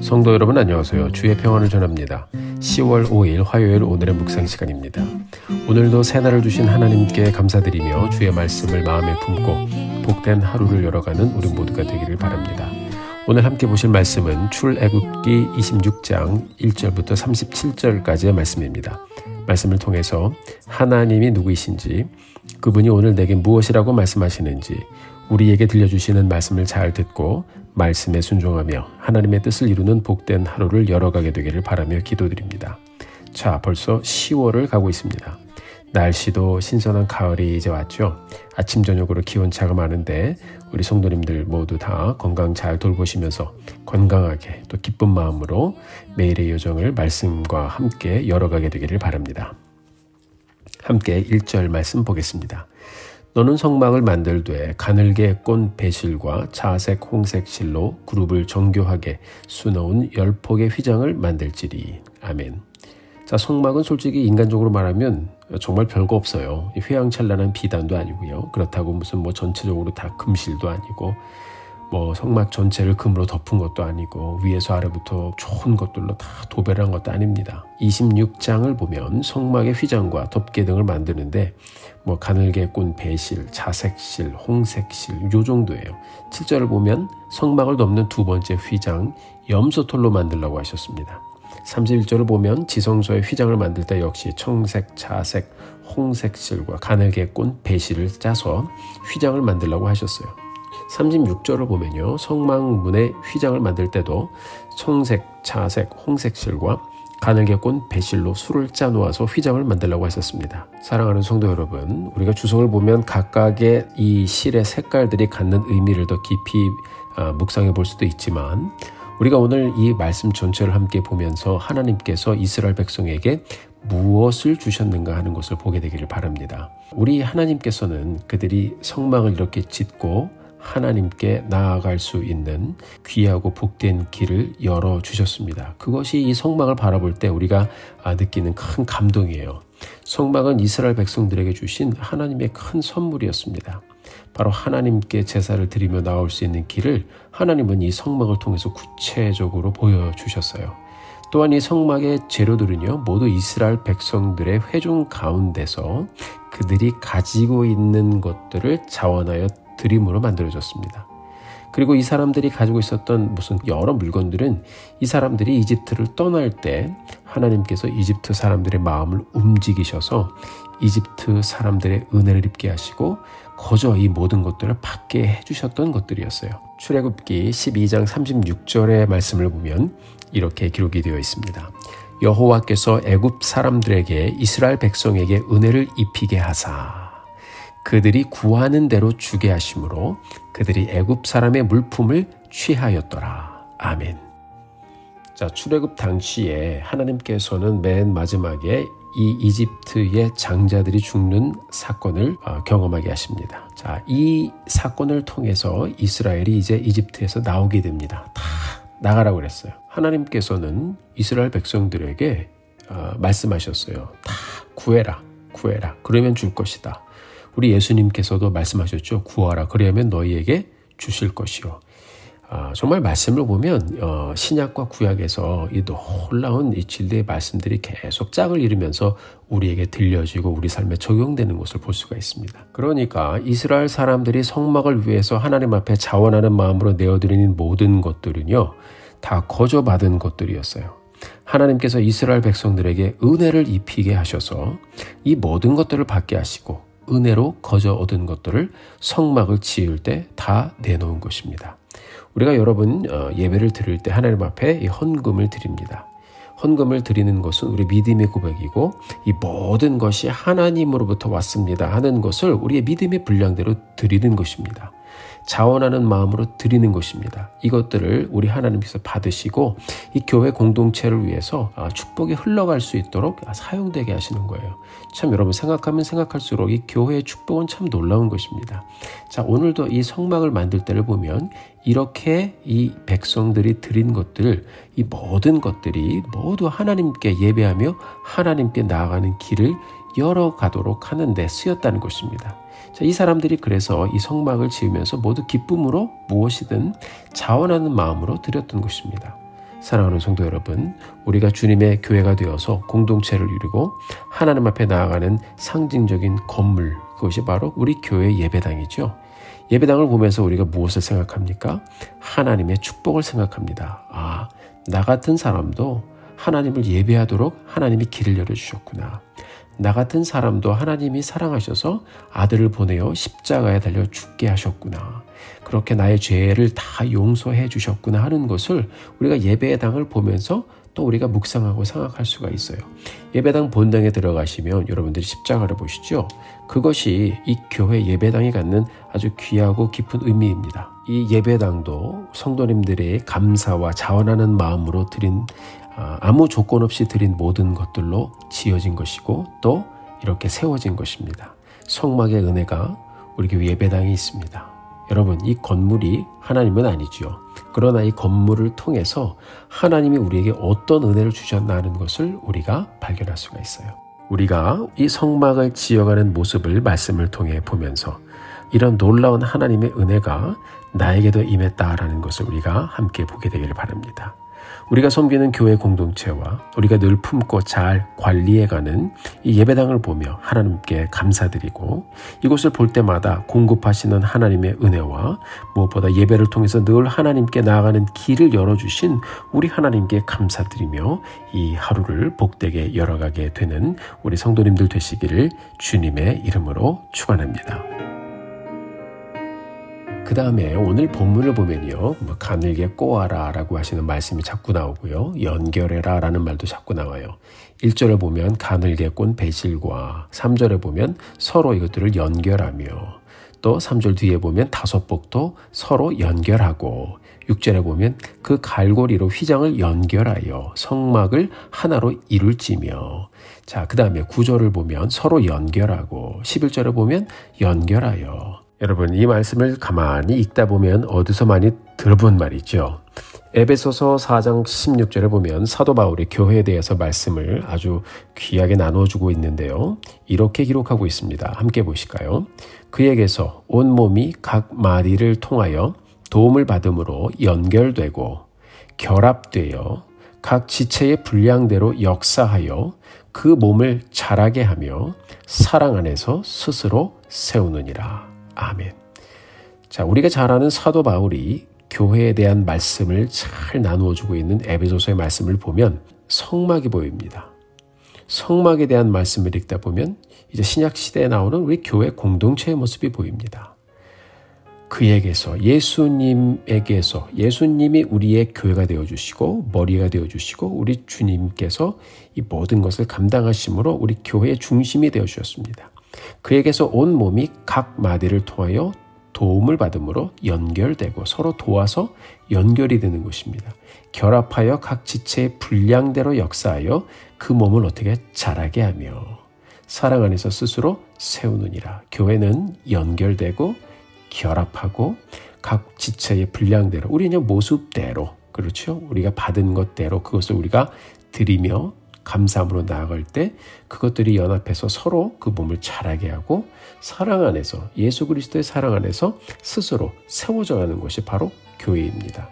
성도 여러분 안녕하세요. 주의 평안을 전합니다. 10월 5일 화요일 오늘의 묵상 시간입니다. 오늘도 새날을 주신 하나님께 감사드리며 주의 말씀을 마음에 품고 복된 하루를 열어가는 우리 모두가 되기를 바랍니다. 오늘 함께 보실 말씀은 출애굽기 26장 1절부터 37절까지의 말씀입니다. 말씀을 통해서 하나님이 누구이신지, 그분이 오늘 내게 무엇이라고 말씀하시는지 우리에게 들려주시는 말씀을 잘 듣고 말씀에 순종하며 하나님의 뜻을 이루는 복된 하루를 열어가게 되기를 바라며 기도드립니다. 자, 벌써 10월을 가고 있습니다. 날씨도 신선한 가을이 이제 왔죠. 아침 저녁으로 기온차가 많은데 우리 성도님들 모두 다 건강 잘 돌보시면서 건강하게 또 기쁜 마음으로 매일의 여정을 말씀과 함께 열어가게 되기를 바랍니다. 함께 1절 말씀 보겠습니다. 너는 성막을 만들되 가늘게 꼰 배실과 자색 홍색 실로 그룹을 정교하게 수놓은 10폭의 휘장을 만들지리. 아멘. 자, 성막은 솔직히 인간적으로 말하면 정말 별거 없어요. 휘황찬란한 비단도 아니고요. 그렇다고 무슨 전체적으로 다 금실도 아니고 성막 전체를 금으로 덮은 것도 아니고 위에서 아래부터 좋은 것들로 다 도배를 한 것도 아닙니다. 26장을 보면 성막의 휘장과 덮개 등을 만드는데 가늘게 꼰 배실, 자색실, 홍색실 요 정도예요. 7절을 보면 성막을 덮는 두 번째 휘장 염소털로 만들라고 하셨습니다. 31절을 보면 지성소의 휘장을 만들 때 역시 청색, 자색, 홍색 실과 가늘게 꼰 배실을 짜서 휘장을 만들라고 하셨어요. 36절을 보면요, 성막문의 휘장을 만들 때도 청색, 자색, 홍색 실과 가늘게 꼰 배실로 술을 짜 놓아서 휘장을 만들라고 했었습니다. 사랑하는 성도 여러분, 우리가 주석을 보면 각각의 이 실의 색깔들이 갖는 의미를 더 깊이 묵상해 볼 수도 있지만 우리가 오늘 이 말씀 전체를 함께 보면서 하나님께서 이스라엘 백성에게 무엇을 주셨는가 하는 것을 보게 되기를 바랍니다. 우리 하나님께서는 그들이 성막을 이렇게 짓고 하나님께 나아갈 수 있는 귀하고 복된 길을 열어주셨습니다. 그것이 이 성막을 바라볼 때 우리가 느끼는 큰 감동이에요. 성막은 이스라엘 백성들에게 주신 하나님의 큰 선물이었습니다. 바로 하나님께 제사를 드리며 나올 수 있는 길을 하나님은 이 성막을 통해서 구체적으로 보여주셨어요. 또한 이 성막의 재료들은요, 모두 이스라엘 백성들의 회중 가운데서 그들이 가지고 있는 것들을 자원하여 드림으로 만들어졌습니다. 그리고 이 사람들이 가지고 있었던 무슨 여러 물건들은 이 사람들이 이집트를 떠날 때 하나님께서 이집트 사람들의 마음을 움직이셔서 이집트 사람들의 은혜를 입게 하시고 거저 이 모든 것들을 받게 해주셨던 것들이었어요. 출애굽기 12장 36절의 말씀을 보면 이렇게 기록이 되어 있습니다. 여호와께서 애굽 사람들에게 이스라엘 백성에게 은혜를 입히게 하사 그들이 구하는 대로 주게 하심으로 그들이 애굽 사람의 물품을 취하였더라. 아멘. 자, 출애굽 당시에 하나님께서는 맨 마지막에 이 이집트의 장자들이 죽는 사건을 경험하게 하십니다. 자, 이 사건을 통해서 이스라엘이 이제 이집트에서 나오게 됩니다. 다 나가라고 그랬어요. 하나님께서는 이스라엘 백성들에게 말씀하셨어요. 다 구해라. 그러면 줄 것이다. 우리 예수님께서도 말씀하셨죠. 구하라. 그러면 너희에게 주실 것이요. 정말 말씀을 보면 신약과 구약에서 이 놀라운 이 진리의 말씀들이 계속 짝을 이루면서 우리에게 들려지고 우리 삶에 적용되는 것을 볼 수가 있습니다. 그러니까 이스라엘 사람들이 성막을 위해서 하나님 앞에 자원하는 마음으로 내어드리는 모든 것들은요, 다 거저받은 것들이었어요. 하나님께서 이스라엘 백성들에게 은혜를 입히게 하셔서 이 모든 것들을 받게 하시고 은혜로 거저 얻은 것들을 성막을 지을 때 다 내놓은 것입니다. 우리가 여러분 예배를 드릴 때 하나님 앞에 이 헌금을 드립니다. 헌금을 드리는 것은 우리 믿음의 고백이고 이 모든 것이 하나님으로부터 왔습니다 하는 것을 우리의 믿음의 분량대로 드리는 것입니다. 자원하는 마음으로 드리는 것입니다. 이것들을 우리 하나님께서 받으시고 이 교회 공동체를 위해서 축복이 흘러갈 수 있도록 사용되게 하시는 거예요. 참 여러분 생각하면 생각할수록 이 교회의 축복은 참 놀라운 것입니다. 자, 오늘도 이 성막을 만들 때를 보면 이렇게 이 백성들이 드린 것들, 이 모든 것들이 모두 하나님께 예배하며 하나님께 나아가는 길을 열어가도록 하는 데 쓰였다는 것입니다. 자, 이 사람들이 그래서 이 성막을 지으면서 모두 기쁨으로 무엇이든 자원하는 마음으로 드렸던 것입니다. 사랑하는 성도 여러분, 우리가 주님의 교회가 되어서 공동체를 이루고 하나님 앞에 나아가는 상징적인 건물, 그것이 바로 우리 교회 예배당이죠. 예배당을 보면서 우리가 무엇을 생각합니까? 하나님의 축복을 생각합니다. 나 같은 사람도 하나님을 예배하도록 하나님이 길을 열어주셨구나. 나 같은 사람도 하나님이 사랑하셔서 아들을 보내어 십자가에 달려 죽게 하셨구나. 그렇게 나의 죄를 다 용서해 주셨구나 하는 것을 우리가 예배당을 보면서 또 우리가 묵상하고 생각할 수가 있어요. 예배당 본당에 들어가시면 여러분들이 십자가를 보시죠. 그것이 이 교회 예배당이 갖는 아주 귀하고 깊은 의미입니다. 이 예배당도 성도님들의 감사와 자원하는 마음으로 드린 아무 조건 없이 드린 모든 것들로 지어진 것이고 또 이렇게 세워진 것입니다. 성막의 은혜가 우리 교회 예배당에 있습니다. 여러분, 이 건물이 하나님은 아니지요. 그러나 이 건물을 통해서 하나님이 우리에게 어떤 은혜를 주셨나 하는 것을 우리가 발견할 수가 있어요. 우리가 이 성막을 지어가는 모습을 말씀을 통해 보면서 이런 놀라운 하나님의 은혜가 나에게도 임했다라는 것을 우리가 함께 보게 되기를 바랍니다. 우리가 섬기는 교회 공동체와 우리가 늘 품고 잘 관리해가는 이 예배당을 보며 하나님께 감사드리고 이곳을 볼 때마다 공급하시는 하나님의 은혜와 무엇보다 예배를 통해서 늘 하나님께 나아가는 길을 열어주신 우리 하나님께 감사드리며 이 하루를 복되게 열어가게 되는 우리 성도님들 되시기를 주님의 이름으로 축원합니다. 그 다음에 오늘 본문을 보면요, 가늘게 꼬아라 라고 하시는 말씀이 자꾸 나오고요, 연결해라 라는 말도 자꾸 나와요. 1절을 보면 가늘게 꼰 배실과 3절에 보면 서로 이것들을 연결하며 또 3절 뒤에 보면 다섯복도 서로 연결하고 6절에 보면 그 갈고리로 휘장을 연결하여 성막을 하나로 이룰지며 자, 그 다음에 9절을 보면 서로 연결하고 11절에 보면 연결하여 여러분, 이 말씀을 가만히 읽다 보면 어디서 많이 들어본 말이죠. 에베소서 4장 16절에 보면 사도 바울이 교회에 대해서 말씀을 아주 귀하게 나눠주고 있는데요. 이렇게 기록하고 있습니다. 함께 보실까요? 그에게서 온 몸이 각 마디를 통하여 도움을 받음으로 연결되고 결합되어 각 지체의 분량대로 역사하여 그 몸을 자라게 하며 사랑 안에서 스스로 세우느니라. 아멘. 자, 우리가 잘 아는 사도 바울이 교회에 대한 말씀을 잘 나누어주고 있는 에베소서의 말씀을 보면 성막이 보입니다. 성막에 대한 말씀을 읽다 보면 이제 신약시대에 나오는 우리 교회 공동체의 모습이 보입니다. 그에게서 예수님에게서 예수님이 우리의 교회가 되어주시고 머리가 되어주시고 우리 주님께서 이 모든 것을 감당하심으로 우리 교회의 중심이 되어주셨습니다. 그에게서 온 몸이 각 마디를 통하여 도움을 받음으로 연결되고 서로 도와서 연결이 되는 것입니다. 결합하여 각 지체의 분량대로 역사하여 그 몸을 어떻게 자라게 하며 사랑 안에서 스스로 세우느니라. 교회는 연결되고 결합하고 각 지체의 분량대로 우리는 모습대로 그렇죠. 우리가 받은 것대로 그것을 우리가 드리며 감사함으로 나아갈 때 그것들이 연합해서 서로 그 몸을 자라게 하고 사랑 안에서 예수 그리스도의 사랑 안에서 스스로 세워져 가는 것이 바로 교회입니다.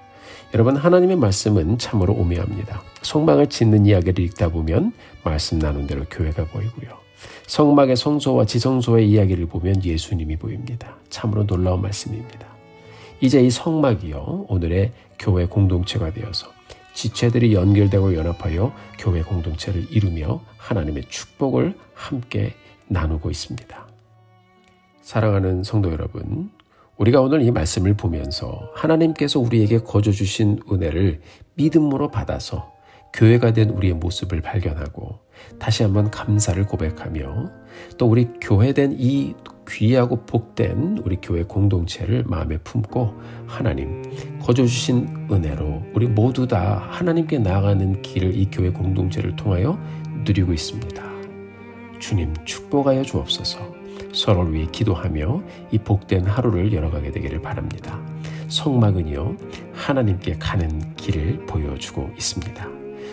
여러분, 하나님의 말씀은 참으로 오묘합니다. 성막을 짓는 이야기를 읽다 보면 말씀 나눈 대로 교회가 보이고요. 성막의 성소와 지성소의 이야기를 보면 예수님이 보입니다. 참으로 놀라운 말씀입니다. 이제 이 성막이요, 오늘의 교회 공동체가 되어서 지체들이 연결되고 연합하여 교회 공동체를 이루며 하나님의 축복을 함께 나누고 있습니다. 사랑하는 성도 여러분, 우리가 오늘 이 말씀을 보면서 하나님께서 우리에게 거저 주신 은혜를 믿음으로 받아서 교회가 된 우리의 모습을 발견하고 다시 한번 감사를 고백하며 또 우리 교회된 이 귀하고 복된 우리 교회 공동체를 마음에 품고 하나님 거저 주신 은혜로 우리 모두 다 하나님께 나아가는 길을 이 교회 공동체를 통하여 누리고 있습니다. 주님 축복하여 주옵소서. 서로를 위해 기도하며 이 복된 하루를 열어가게 되기를 바랍니다. 성막은요, 하나님께 가는 길을 보여주고 있습니다.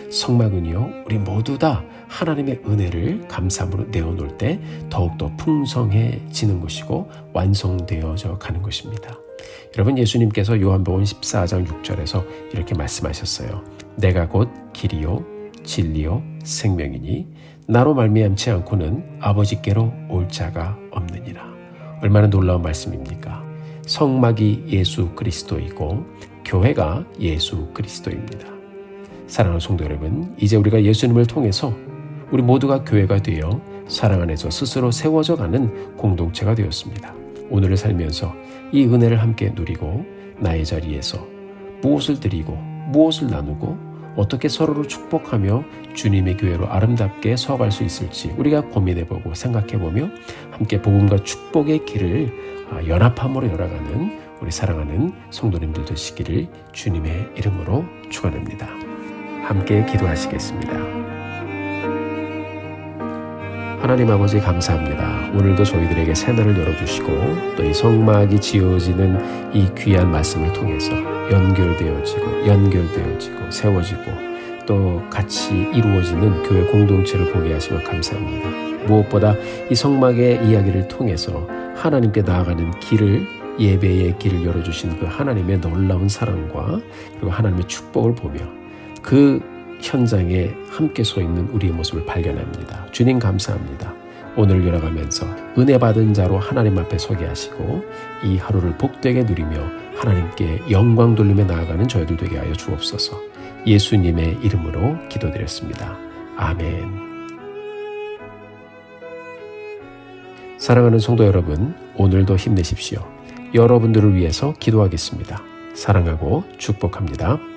성막은요, 우리 모두 다 하나님의 은혜를 감사함으로 내어놓을 때 더욱더 풍성해지는 것이고 완성되어져 가는 것입니다. 여러분, 예수님께서 요한복음 14장 6절에서 이렇게 말씀하셨어요. 내가 곧 길이요 진리요 생명이니 나로 말미암지 않고는 아버지께로 올 자가 없느니라. 얼마나 놀라운 말씀입니까? 성막이 예수 그리스도이고 교회가 예수 그리스도입니다. 사랑하는 성도 여러분, 이제 우리가 예수님을 통해서 우리 모두가 교회가 되어 사랑 안에서 스스로 세워져 가는 공동체가 되었습니다. 오늘을 살면서 이 은혜를 함께 누리고 나의 자리에서 무엇을 드리고 무엇을 나누고 어떻게 서로를 축복하며 주님의 교회로 아름답게 서갈 수 있을지 우리가 고민해보고 생각해보며 함께 복음과 축복의 길을 연합함으로 열어가는 우리 사랑하는 성도님들 되시기를 주님의 이름으로 축원합니다. 함께 기도하시겠습니다. 하나님 아버지 감사합니다. 오늘도 저희들에게 새날을 열어주시고 또 이 성막이 지어지는 이 귀한 말씀을 통해서 연결되어지고 세워지고 또 같이 이루어지는 교회 공동체를 보게 하시며 감사합니다. 무엇보다 이 성막의 이야기를 통해서 하나님께 나아가는 길을 예배의 길을 열어주신 그 하나님의 놀라운 사랑과 그리고 하나님의 축복을 보며 그 현장에 함께 서 있는 우리의 모습을 발견합니다. 주님 감사합니다. 오늘 열어가면서 은혜 받은 자로 하나님 앞에 서게 하시고 이 하루를 복되게 누리며 하나님께 영광 돌리며 나아가는 저희들 되게 하여 주옵소서. 예수님의 이름으로 기도드렸습니다. 아멘. 사랑하는 성도 여러분, 오늘도 힘내십시오. 여러분들을 위해서 기도하겠습니다. 사랑하고 축복합니다.